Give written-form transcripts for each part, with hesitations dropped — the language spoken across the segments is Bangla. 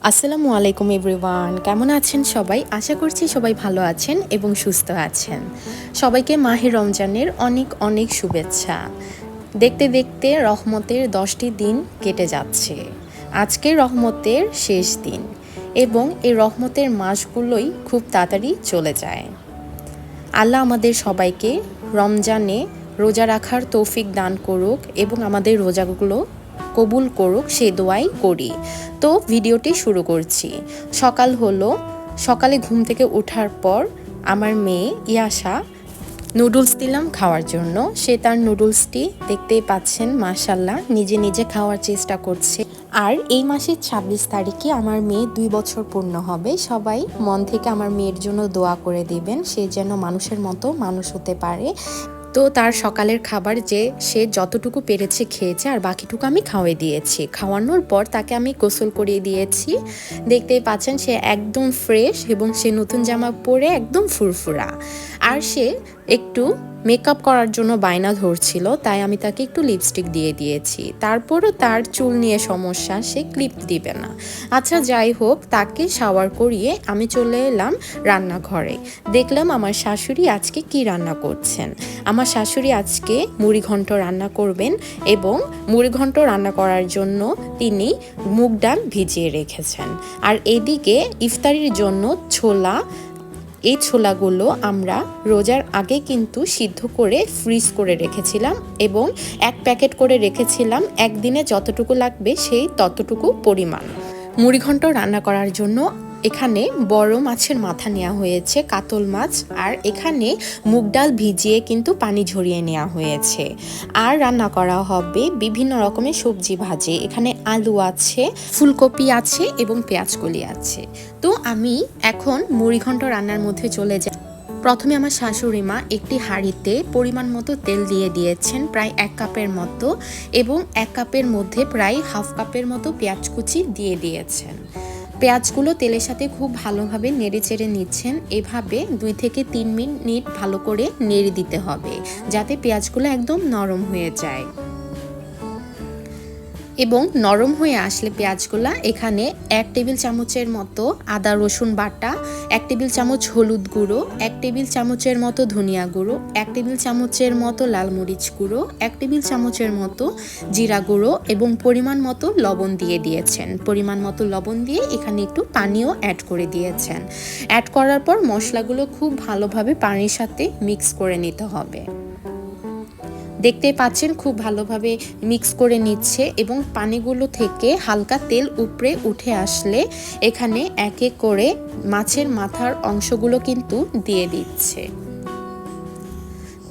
আসসালামু আলাইকুম এভরিওয়ান, কেমন আছেন সবাই? আশা করছি সবাই ভালো আছেন এবং সুস্থ আছেন। সবাইকে মাহে রমজানের অনেক অনেক শুভেচ্ছা। দেখতে দেখতে রহমতের 10টি দিন কেটে যাচ্ছে। আজকে রহমতের শেষ দিন এবং এই রহমতের মাসগুলোই খুব তাড়াতাড়ি চলে যায়। আল্লাহ আমাদের সবাইকে রমজানে রোজা রাখার তৌফিক দান করুক এবং আমাদের রোজাগুলো কবুল করুক, সে দোয়াই করি। তো ভিডিওটি শুরু করছি। সকাল হলো, সকালে ঘুম থেকে ওঠার পর আমার মেয়ে ইয়াশা নুডলস দিলাম খাওয়ার জন্য। সে তার নুডলসটি দেখতেই পাচ্ছেন, মাশাল্লাহ নিজে নিজে খাওয়ার চেষ্টা করছে। আর এই মাসের 26 তারিখে আমার মেয়ে 2 বছর পূর্ণ হবে। সবাই মন থেকে আমার মেয়ের জন্য দোয়া করে দিবেন, সে যেন মানুষের মতো মানুষ হতে পারে। তো তার সকালের খাবার যে সে যতটুকু পেরেছে খেয়েছে, আর বাকিটুকু আমি খাওয়াই দিয়েছি। খাওয়ানোর পর তাকে আমি গোসল করিয়ে দিয়েছি। দেখতেই পাচ্ছেন সে একদম ফ্রেশ এবং সে নতুন জামা পরে একদম ফুরফুরা। আর সে একটু মেকআপ করার জন্য বায়না ধরছিল, তাই আমি তাকে একটু লিপস্টিক দিয়ে দিয়েছি। তারপরও তার চুল নিয়ে সমস্যা, সে ক্লিপ দিবে না। আচ্ছা যাই হোক, তাকে শাওয়ার করিয়ে আমি চলে এলাম রান্নাঘরে। দেখলাম আমার শাশুড়ি আজকে কি রান্না করছেন। আমার শাশুড়ি আজকে মুড়িঘণ্ট রান্না করবেন এবং মুড়িঘণ্ট রান্না করার জন্য তিনি মুগ ডাল ভিজিয়ে রেখেছেন। আর এদিকে ইফতারির জন্য ছোলা, এই ছোলাগুলো আমরা রোজার আগে কিন্তু সিদ্ধ করে ফ্রিজ করে রেখেছিলাম এবং 1 প্যাকেট করে রেখেছিলাম। একদিনে যতটুকু লাগবে সেই ততটুকু পরিমাণ। মুড়িঘণ্ট রান্না করার জন্য এখানে বড় মাছের মাথা নেওয়া হয়েছে, কাতল মাছ, আর এখানে মুগ ডাল ভিজিয়ে কিন্তু পানি ঝরিয়ে নেওয়া হয়েছে। আর রান্না করা হবে বিভিন্ন রকমের সবজি ভাজি। এখানে আলু আছে, ফুলকপি আছে এবং পেঁয়াজকলি আছে। তো আমি এখন মুড়িঘণ্ট রান্নার মধ্যে চলে যাই। প্রথমে আমার শাশুড়ি মা একটি হাঁড়িতে পরিমাণ মতো তেল দিয়ে দিয়েছেন, প্রায় 1 কাপের মতো, এবং 1 কাপের মধ্যে প্রায় হাফ কাপের মতো পেঁয়াজ কুচি দিয়ে দিয়েছেন। পেঁয়াজগুলো তেলের সাথে খুব ভালোভাবে নেড়ে চেড়ে নিচ্ছেন। এভাবে 2 থেকে 3 মিনিট ভালো করে নেড়ে দিতে হবে, যাতে পেঁয়াজগুলো একদম নরম হয়ে যায়। এবং নরম হয়ে আসলে পেঁয়াজগুলা এখানে 1 টেবিল চামচের মতো আদা রসুন বাটা, 1 টেবিল চামচ হলুদ গুঁড়ো, 1 টেবিল চামচের মতো ধনিয়া গুঁড়ো, 1 টেবিল চামচের মতো লাল মরিচ গুঁড়ো, 1 টেবিল চামচের মতো জিরা গুঁড়ো এবং পরিমাণ মতো লবণ দিয়ে দিয়েছেন। পরিমাণ মতো লবণ দিয়ে এখানে একটু পানিও অ্যাড করে দিয়েছেন। অ্যাড করার পর মশলাগুলো খুব ভালোভাবে পানির সাথে মিক্স করে নিতে হবে। দেখতে পাচ্ছেন খুব ভালোভাবে মিক্স করে নিচ্ছে এবং পানিগুলো থেকে হালকা তেল উপরে উঠে আসলে এখানে এক এক করে মাছের মাথার অংশগুলো কিন্তু দিয়ে দিচ্ছে।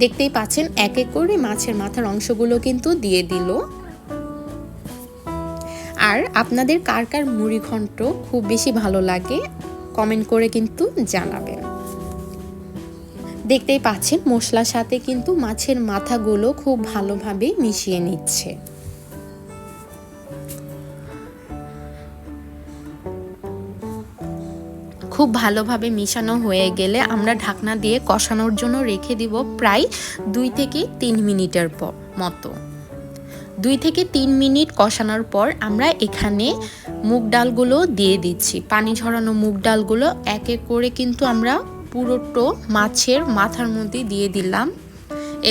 দেখতেই পাচ্ছেন এক এক করে মাছের মাথার অংশগুলো কিন্তু দিয়ে দিল। আর আপনাদের কার কার মুড়িঘণ্ট খুব বেশি ভালো লাগে কমেন্ট করে কিন্তু জানাবেন। দেখতেই পাচ্ছেন মশলার সাথে কিন্তু মাছের মাথাগুলো খুব ভালোভাবে মিশিয়ে নিচ্ছে। খুব ভালোভাবে মিশানো হয়ে গেলে আমরা ঢাকনা দিয়ে কষানোর জন্য রেখে দিব প্রায় 2 থেকে 3 মিনিটের মতো। 2 থেকে 3 মিনিট কষানোর পর আমরা এখানে মুগ ডালগুলো দিয়ে দিচ্ছি। পানি ঝরানো মুগ ডালগুলো এক এক করে কিন্তু আমরা পুরোটো মাছের মাথার মধ্যে দিয়ে দিলাম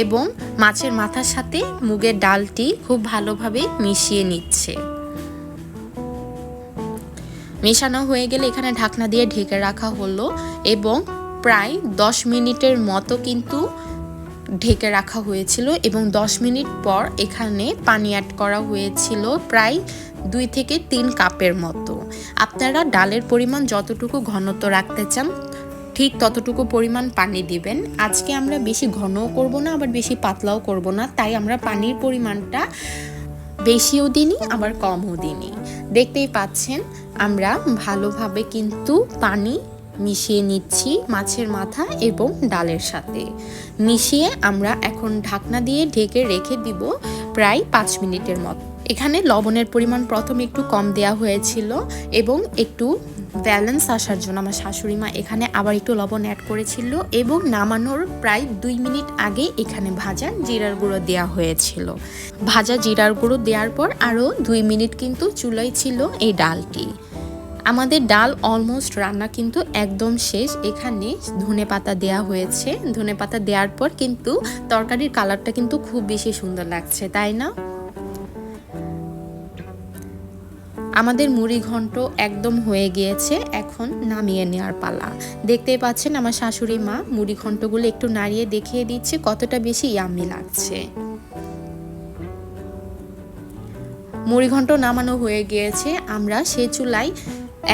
এবং মাছের মাথার সাথে মুগের ডালটি খুব ভালোভাবে মিশিয়ে নিচ্ছে। মেশানো হয়ে গেলে এখানে ঢাকনা দিয়ে ঢেকে রাখা হলো এবং প্রায় 10 মিনিটের মতো কিন্তু ঢেকে রাখা হয়েছিল এবং 10 মিনিট পর এখানে পানি অ্যাড করা হয়েছিল প্রায় 2 থেকে 3 কাপের মতো। আপনারা ডালের পরিমাণ যতটুকু ঘনত্ব রাখতে চান ঠিক ততটুকু পরিমাণ পানি দিবেন। আজকে আমরা বেশি ঘনও করব না, আবার বেশি পাতলাও করব না, তাই আমরা পানির পরিমাণটা বেশিও দিইনি আবার কমও দিইনি। দেখতেই পাচ্ছেন আমরা ভালোভাবে কিন্তু পানি মিশিয়ে নিচ্ছি মাছের মাথা এবং ডালের সাথে। মিশিয়ে আমরা এখন ঢাকনা দিয়ে ঢেকে রেখে দিব প্রায় 5 মিনিটের মতো। এখানে লবণের পরিমাণ প্রথমে একটু কম দেওয়া হয়েছিল এবং একটু ব্যালেন্স আসার জন্য আমার শাশুড়ি মা এখানে আবার একটু লবণ অ্যাড করেছিল এবং নামানোর প্রায় 2 মিনিট আগে এখানে ভাজা জিরার গুঁড়ো দেওয়া হয়েছিল। ভাজা জিরার গুঁড়ো দেওয়ার পর আরও 2 মিনিট কিন্তু চুলায় ছিল এই ডালটি। আমাদের ডাল অলমোস্ট রান্না কিন্তু একদম শেষ। এখানে ধনেপাতা দেয়া হয়েছে। ধনেপাতা দেওয়ার পর কিন্তু তরকারির কালারটা কিন্তু খুব বেশি সুন্দর লাগছে, তাই না? আমাদের মুড়ি ঘন্ট একদম হয়ে গিয়েছে, এখন নামিয়ে নেওয়ার পালা। দেখতেই পাচ্ছেন আমার শাশুড়ি মা মুড়ি ঘন্টগুলো একটু নাড়িয়ে দেখিয়ে দিচ্ছে কতটা বেশি ইয়াম্মি লাগছে। মুড়ি ঘন্ট নামানো হয়ে গিয়েছে। আমরা সে চুলায়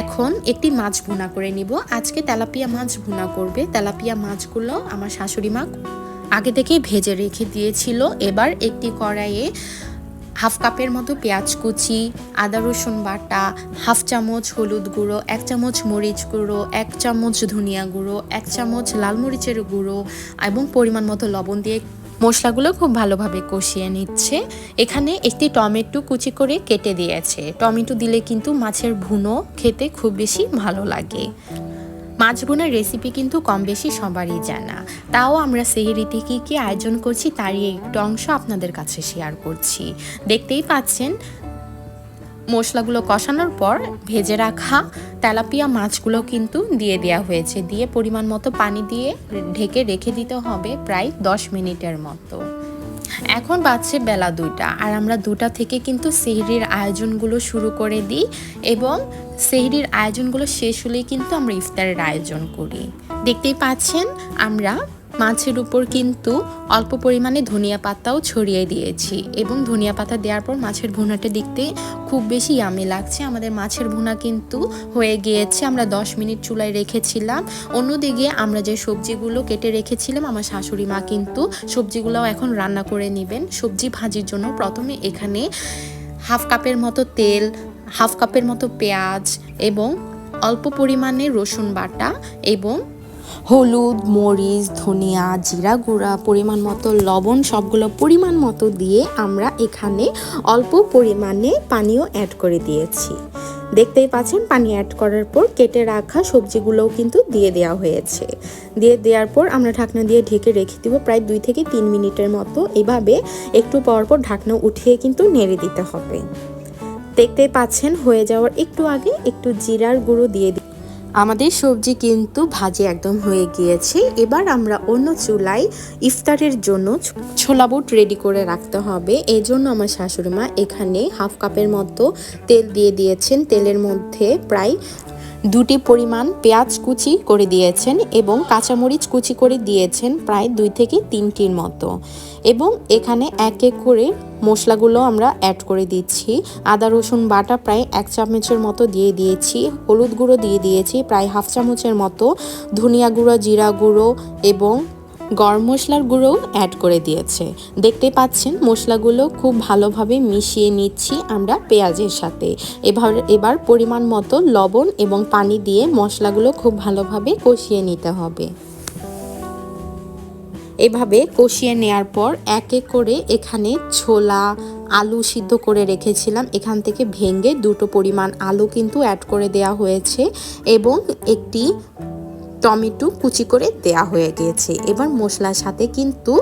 এখন একটি মাছ ভুনা করে নিব। আজকে তেলাপিয়া মাছ ভুনা করবে। তেলাপিয়া মাছগুলো আমার শাশুড়ি মা আগে থেকে ভেজে রেখে দিয়েছিল। এবার একটি কড়াইয়ে হাফ কাপের মতো পেঁয়াজ কুচি, আদা রসুন বাটা, হাফ চামচ হলুদ গুঁড়ো, 1 চামচ মরিচ গুঁড়ো, 1 চামচ ধনিয়া গুঁড়ো, 1 চামচ লাল মরিচের গুঁড়ো এবং পরিমাণ মতো লবণ দিয়ে মশলাগুলো খুব ভালোভাবে কষিয়ে নিচ্ছে। এখানে একটি টমেটো কুচি করে কেটে দিয়েছে। টমেটো দিলে কিন্তু মাছের ভুনো খেতে খুব বেশি ভালো লাগে। মাছ ভুনার রেসিপি কিন্তু কম বেশি সবারই জানা, তাও আমরা সেহরিতে কী আয়োজন করছি তারই একটু অংশ আপনাদের কাছে শেয়ার করছি। দেখতেই পাচ্ছেন মশলাগুলো কষানোর পর ভেজে রাখা তেলাপিয়া মাছগুলো কিন্তু দিয়ে দেওয়া হয়েছে। দিয়ে পরিমাণ মতো পানি দিয়ে ঢেকে রেখে দিতে হবে প্রায় 10 মিনিটের মতো। এখন বাজছে বেলা 2টা, আর আমরা 2টা থেকে কিন্তু সেহরির আয়োজনগুলো শুরু করে দিই এবং সেহরির আয়োজনগুলো শেষ হলেই কিন্তু আমরা ইফতারের আয়োজন করি। দেখতেই পাচ্ছেন আমরা মাছের উপর কিন্তু অল্প পরিমাণে ধনিয়া পাতাও ছড়িয়ে দিয়েছি এবং ধনিয়া পাতা দেওয়ার পর মাছের ভুনাটা দেখতে খুব বেশি ইয়ামি লাগছে। আমাদের মাছের ভুনা কিন্তু হয়ে গিয়েছে। আমরা 10 মিনিট চুলায় রেখেছিলাম। অন্যদিকে আমরা যে সবজিগুলো কেটে রেখেছিলাম আমার শাশুড়ি মা কিন্তু সবজিগুলোও এখন রান্না করে নেবেন। সবজি ভাজির জন্য প্রথমে এখানে হাফ কাপের মতো তেল, হাফ কাপের মতো পেঁয়াজ এবং অল্প পরিমাণে রসুন বাটা এবং হলুদ, মরিচ, ধনিয়া, জিরা গুঁড়া, পরিমাণ মতো লবণ সবগুলো পরিমাণ মতো দিয়ে আমরা এখানে অল্প পরিমাণে পানিও অ্যাড করে দিয়েছি। দেখতেই পাচ্ছেন পানি অ্যাড করার পর কেটে রাখা সবজিগুলোও কিন্তু দিয়ে দেওয়া হয়েছে। দিয়ে দেওয়ার পর আমরা ঢাকনা দিয়ে ঢেকে রেখে দিব প্রায় 2 থেকে 3 মিনিটের মতো। এভাবে একটু পর পর ঢাকনা উঠিয়ে কিন্তু নেড়ে দিতে হবে। দেখতেই পাচ্ছেন হয়ে যাওয়ার একটু আগে একটু জিরার গুঁড়ো দিয়ে দিই। আমাদের সবজি কিন্তু ভাজি একদম হয়ে গিয়েছে। এবার আমরা অন্য চুলায় ইফতারের জন্য ছোলা বুট রেডি করে রাখতে হবে। এই জন্য আমার শাশুড়ি মা এখানে হাফ কাপের মতো তেল দিয়ে দিয়েছেন। তেলের মধ্যে প্রায় 2টি পরিমাণ পেঁয়াজ কুচি করে দিয়েছেন এবং কাঁচামরিচ কুচি করে দিয়েছেন প্রায় 2 থেকে 3টির মতো। এবং এখানে এক এক করে মশলাগুলো আমরা অ্যাড করে দিচ্ছি। আদা রসুন বাটা প্রায় 1 চামচের মতো দিয়ে দিয়েছি, হলুদ গুঁড়ো দিয়ে দিয়েছি প্রায় হাফ চামচের মতো, ধনিয়া গুঁড়ো, জিরা গুঁড়ো এবং গরম মশলার গুঁড়োও অ্যাড করে দিয়েছে। দেখতেই পাচ্ছেন মশলাগুলো খুব ভালোভাবে মিশিয়ে নিচ্ছি আমরা পেঁয়াজের সাথে। এবার পরিমাণ মতো লবণ এবং পানি দিয়ে মশলাগুলো খুব ভালোভাবে কষিয়ে নিতে হবে। এভাবে কষিয়ে নেওয়ার পর এক এক করে এখানে ছোলা, আলু সিদ্ধ করে রেখেছিলাম এখান থেকে ভেঙে 2টো পরিমাণ আলু কিন্তু অ্যাড করে দেওয়া হয়েছে এবং একটি টমেটো কুচি করে দেয়া হয়ে গিয়েছে। এবার মশলার সাথে কিন্তু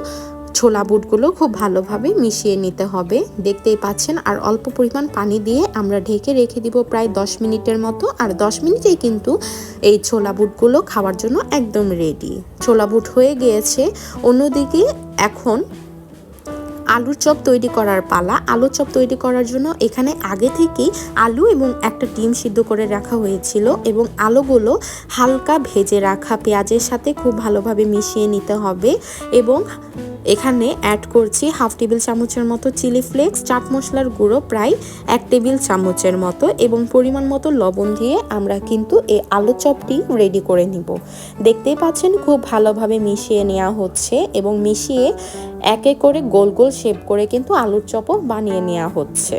ছোলা বুটগুলো খুব ভালোভাবে মিশিয়ে নিতে হবে। দেখতেই পাচ্ছেন আর অল্প পরিমাণ পানি দিয়ে আমরা ঢেকে রেখে দিব প্রায় 10 মিনিটের মতো। আর 10 মিনিটেই কিন্তু এই ছোলা বুটগুলো খাওয়ার জন্য একদম রেডি। ছোলা বুট হয়ে গিয়েছে। অন্যদিকে এখন আলুর চপ তৈরি করার পালা। আলুর চপ তৈরি করার জন্য এখানে আগে থেকেই আলু এবং একটা ডিম সিদ্ধ করে রাখা হয়েছিল এবং আলুগুলো হালকা ভেজে রাখা পেঁয়াজের সাথে খুব ভালোভাবে মিশিয়ে নিতে হবে এবং এখানে অ্যাড করছি হাফ টেবিল চামচের মতো চিলি ফ্লেক্স, চাট মশলার গুঁড়ো প্রায় 1 টেবিল চামচের মতো এবং পরিমাণ মতো লবণ দিয়ে আমরা কিন্তু এই আলু চপটি রেডি করে নিব। দেখতেই পাচ্ছেন খুব ভালোভাবে মিশিয়ে নেওয়া হচ্ছে এবং মিশিয়ে এক এক করে গোল গোল শেপ করে কিন্তু আলুর চপও বানিয়ে নেওয়া হচ্ছে।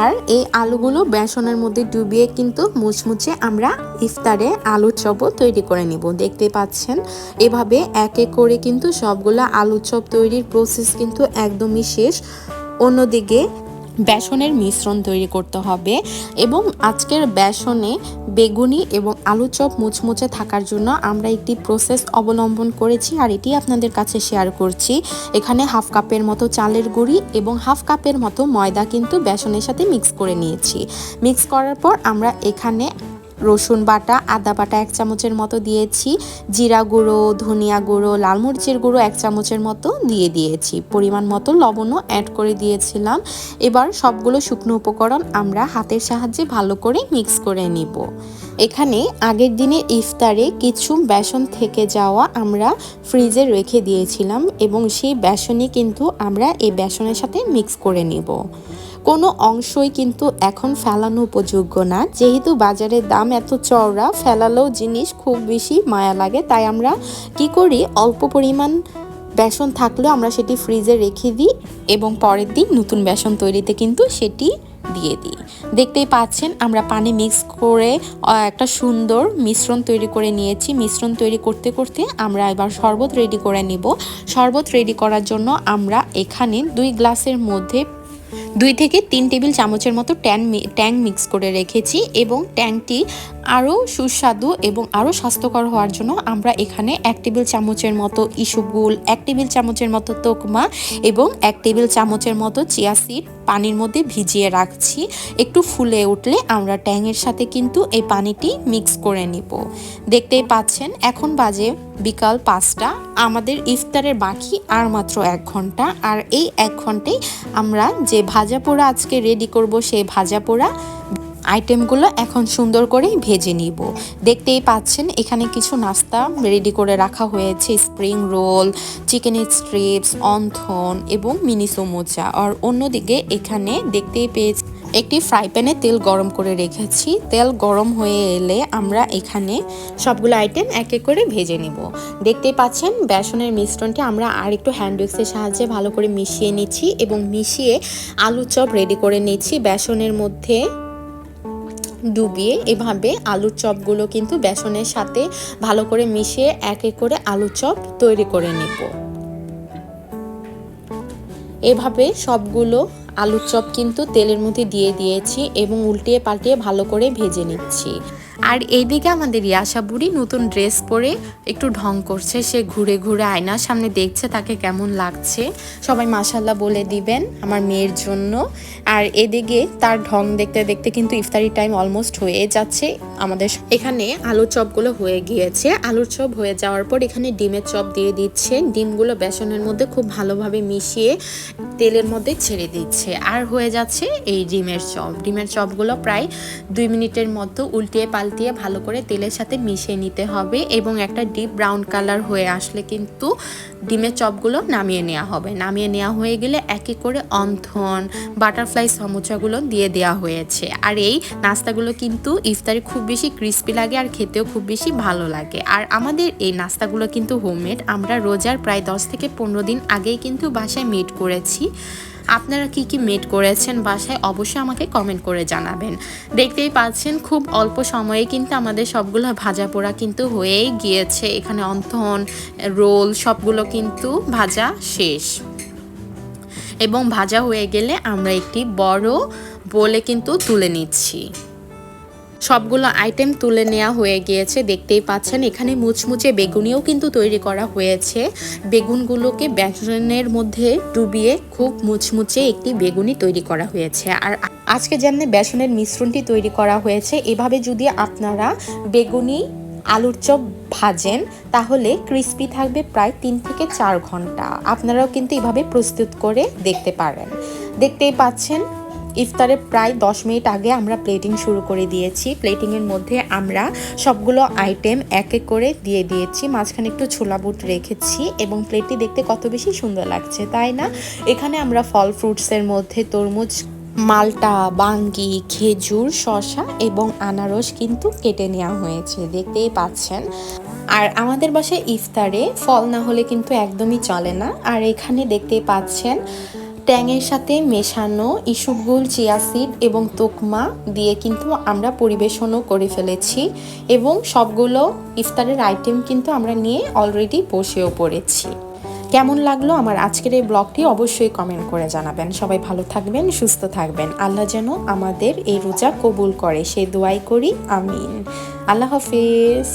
আর এই আলুগুলো বেসনের মধ্যে ডুবিয়ে কিন্তু মুচমুচে আমরা ইফতারে আলুর চপও তৈরি করে নিব। দেখতে পাচ্ছেন এভাবে এক এক করে কিন্তু সবগুলো আলুর চপ তৈরির প্রসেস কিন্তু একদমই শেষ। অন্যদিকে বেসনের মিশ্রণ তৈরি করতে হবে এবং আজকের বেসনে বেগুনি এবং আলু চপ মুচমুচে থাকার জন্য আমরা একটি প্রসেস অবলম্বন করেছি আর এটি আপনাদের কাছে শেয়ার করছি। এখানে হাফ কাপের মতো চালের গুঁড়ি এবং হাফ কাপের মতো ময়দা কিন্তু বেসনের সাথে মিক্স করে নিয়েছি। মিক্স করার পর আমরা এখানে রসুন বাটা, আদা বাটা 1 চামচের মতো দিয়েছি, জিরা গুঁড়ো, ধনিয়া গুঁড়ো, লাল মরিচের গুঁড়ো 1 চামচের মতো দিয়ে দিয়েছি, পরিমাণ মতো লবণও অ্যাড করে দিয়েছিলাম। এবার সবগুলো শুকনো উপকরণ আমরা হাতের সাহায্যে ভালো করে মিক্স করে নিব। এখানে আগের দিনে ইফতারে কিছু বেসন থেকে যাওয়া আমরা ফ্রিজে রেখে দিয়েছিলাম এবং সেই বেসনই কিন্তু আমরা এই বেসনের সাথে মিক্স করে নিব। কোনো অংশই কিন্তু এখন ফেলানো উপযোগ্য না, যেহেতু বাজারের দাম এত চওড়া, ফেলালেও জিনিস খুব বেশি মায়া লাগে। তাই আমরা কি করি, অল্প পরিমাণ বেসন থাকলেও আমরা সেটি ফ্রিজে রেখে দিই এবং পরের দিন নতুন বেসন তৈরিতে কিন্তু সেটি দিয়ে দিই। দেখতেই পাচ্ছেন আমরা পানি মিক্স করে একটা সুন্দর মিশ্রণ তৈরি করে নিয়েছি। মিশ্রণ তৈরি করতে করতে আমরা এবার শরবত রেডি করে নিব। শরবত রেডি করার জন্য আমরা এখানে 2 গ্লাসের মধ্যে 2 থেকে 3 টেবিল চামচের মতো ট্যাং মিক্স করে রেখেছি এবং ট্যাংটি আরও সুস্বাদু এবং আরও স্বাস্থ্যকর হওয়ার জন্য আমরা এখানে 1 টেবিল চামচের মতো ইসবগুল, 1 টেবিল চামচের মতো তোকমা এবং 1 টেবিল চামচের মতো চিয়া সিড পানির মধ্যে ভিজিয়ে রাখছি। একটু ফুলে উঠলে আমরা ট্যাংয়ের সাথে কিন্তু এই পানিটি মিক্স করে নিব। দেখতেই পাচ্ছেন এখন বাজে বিকাল 5টা। আমাদের ইফতারের বাকি আর মাত্র 1 ঘন্টা। আর এই 1 ঘন্টায় আমরা যে ভাজা পোড়া আজকে রেডি করব সেই ভাজা পোড়া আইটেমগুলো এখন সুন্দর করে ভেজে নিব। দেখতেই পাচ্ছেন এখানে কিছু নাস্তা রেডি করে রাখা হয়েছে, spring roll, chicken strips, wonton এবং মিনি সমোচা। আর অন্যদিকে এখানে দেখতেই পেয়েছি একটি ফ্রাই প্যানে তেল গরম করে রেখেছি। তেল গরম হয়ে এলে আমরা এখানে সবগুলো আইটেম এক এক করে ভেজে নিব। দেখতেই পাচ্ছেন বেসনের মিশ্রণটি আমরা আর একটু হ্যান্ড উইক্সের সাহায্যে ভালো করে মিশিয়ে নিচ্ছি এবং মিশিয়ে আলু চপ রেডি করে নিচ্ছি। বেসনের মধ্যে ডুবিয়ে এভাবে আলুর চপগুলো কিন্তু বেসনের সাথে ভালো করে মিশিয়ে এক এক করে আলু চপ তৈরি করে নেব। এভাবে সবগুলো আলুর চপ কিন্তু তেলের মধ্যে দিয়ে দিয়েছি এবং উল্টিয়ে পাল্টিয়ে ভালো করে ভেজে নিচ্ছি। আর এইদিকে আমাদের ইয়াশা বুড়ি নতুন ড্রেস পরে একটু ঢং করছে। সে ঘুরে ঘুরে আয়নার সামনে দেখছে তাকে কেমন লাগছে। সবাই মাশাআল্লাহ বলে দিবেন আমার মেয়ের জন্য। আর এদিকে তার ঢং দেখতে দেখতে কিন্তু ইফতারি টাইম অলমোস্ট হয়ে যাচ্ছে। আমাদের এখানে আলুর চপগুলো হয়ে গিয়েছে। আলুর চপ হয়ে যাওয়ার পর এখানে ডিমের চপ দিয়ে দিচ্ছে। ডিমগুলো বেসনের মধ্যে খুব ভালোভাবে মিশিয়ে তেলের মধ্যে ছেড়ে দিচ্ছে আর হয়ে যাচ্ছে এই ডিমের চপ। ডিমের চপগুলো প্রায় 2 মিনিটের মতো উল্টিয়ে পাল্টিয়ে ভালো করে তেলের সাথে মিশিয়ে নিতে হবে এবং একটা ডিপ ব্রাউন কালার হয়ে আসলে কিন্তু ডিমের চপগুলো নামিয়ে নেওয়া হবে। নামিয়ে নেওয়া হয়ে গেলে এক এক করে অন্থন, বাটারফ্লাই সমোচাগুলো দিয়ে দেওয়া হয়েছে। আর এই নাস্তাগুলো কিন্তু ইফতারে খুব বেশি ক্রিস্পি লাগে আর খেতেও খুব বেশি ভালো লাগে। আর আমাদের এই নাস্তাগুলো কিন্তু হোমমেড। আমরা রোজার প্রায় 10 থেকে 15 দিন আগেই কিন্তু বাসায় মেড করেছি। আপনারা কি কি মেড করেছেন বাসায় অবশ্যই আমাকে কমেন্ট করে জানাবেন। দেখতেই পাচ্ছেন খুব অল্প সময়ে কিন্তু আমাদের সবগুলো ভাজা পোড়া কিন্তু হয়েই গিয়েছে। এখানে অন্থন, রোল সবগুলো কিন্তু ভাজা শেষ এবং ভাজা হয়ে গেলে আমরা একটি বড় বোলে কিন্তু তুলে নিচ্ছি। সবগুলো আইটেম তুলে নেওয়া হয়ে গিয়েছে। দেখতেই পাচ্ছেন এখানে মুচমুচে বেগুনিও কিন্তু তৈরি করা হয়েছে। বেগুনগুলোকে বেসনের মধ্যে ডুবিয়ে খুব মুচমুচে একটি বেগুনি তৈরি করা হয়েছে। আর আজকে যেমন বেসনের মিশ্রণটি তৈরি করা হয়েছে, এভাবে যদি আপনারা বেগুনি আলুর চপ ভাজেন তাহলে ক্রিস্পি থাকবে প্রায় 3 থেকে 4 ঘন্টা। আপনারাও কিন্তু এভাবে প্রস্তুত করে দেখতে পারেন। দেখতেই পাচ্ছেন ইফতারের প্রায় 10 মিনিট আগে আমরা প্লেটিং শুরু করে দিয়েছি। প্লেটিংয়ের মধ্যে আমরা সবগুলো আইটেম এক এক করে দিয়ে দিয়েছি। মাঝখানে একটু ছোলা বুট রেখেছি এবং প্লেটটি দেখতে কত বেশি সুন্দর লাগছে, তাই না? এখানে আমরা ফল ফ্রুটসের মধ্যে তরমুজ, মালটা, বাঙ্গি, খেজুর, শসা এবং আনারস কিন্তু কেটে নেওয়া হয়েছে, দেখতেই পাচ্ছেন। আর আমাদের বাসায় ইফতারে ফল না হলে কিন্তু একদমই চলে না। আর এখানে দেখতেই পাচ্ছেন ট্যাংয়ের সাথে মেশানো ইসবগুল, চিয়া সিড এবং তোকমা দিয়ে কিন্তু আমরা পরিবেশনও করে ফেলেছি এবং সবগুলো ইফতারের আইটেম কিন্তু আমরা নিয়ে অলরেডি বসেও পড়েছি। কেমন লাগলো আমার আজকের এই ব্লগটি অবশ্যই কমেন্ট করে জানাবেন। সবাই ভালো থাকবেন, সুস্থ থাকবেন। আল্লাহ যেন আমাদের এই রোজা কবুল করে সেই দোয়াই করি, আমিন। আল্লাহ হাফিজ।